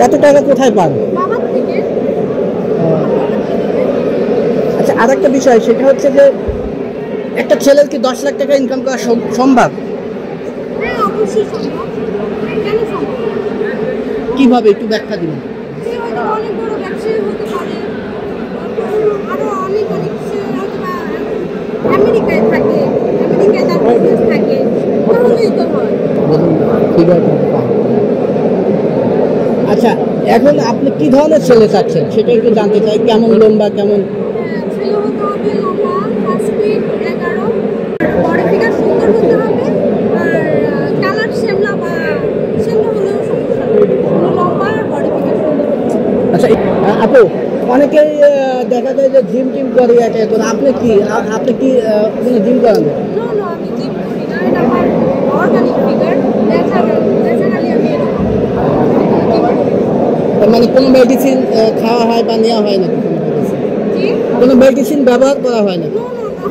এত টাকা কোথায় পান? বাবার থেকে। আচ্ছা, আরেকটা বিষয় সেটা হচ্ছে যে একটা ছেলের কি 10 লাখ টাকা ইনকাম করা সম্ভব? হ্যাঁ, অবশ্যই সম্ভব। কেন সম্ভব না? কিভাবে একটু ব্যাখ্যা দিন। সে হয়তো অনেক বড় ব্যবসায়ী হতে পারে, আরো অনেক অনেক সে হয়তো বা আমেরিকায় থাকে, আমেরিকায় তার বিজনেস থাকে, তাহলেই তো হয়। বলুন, ঠিক আছে। আচ্ছা, এখন আপনি কি ধরনের ছেলে চাচ্ছেন সেটা একটু জানতে চাই। কেমন লম্বা, কেমন? হ্যাঁ, ছেলে হতে হবে লম্বা 5 ফিট 11, বডি ফিগার সুন্দর হতে হবে, আর কালার শ্যামলা বা শ্যামলা হলেও সমস্যা নেই, লম্বা আর বডি ফিগার সুন্দর হতে হবে। আচ্ছা, আপু, অনেকেই দেখা যায় যে জিম টিম করে এটা করে। আপনি কি কোনো জিম করেন না? নো নো, আমি জিম করি না, এটা আমার অর্গানিক ফিগার, ন্যাচারালি আমি এরকম, জিম করি না। তার মানে কোনো মেডিসিন খাওয়া হয় বা নেওয়া হয় না? জি, কোনো মেডিসিন ব্যবহার করা হয় না? No no no.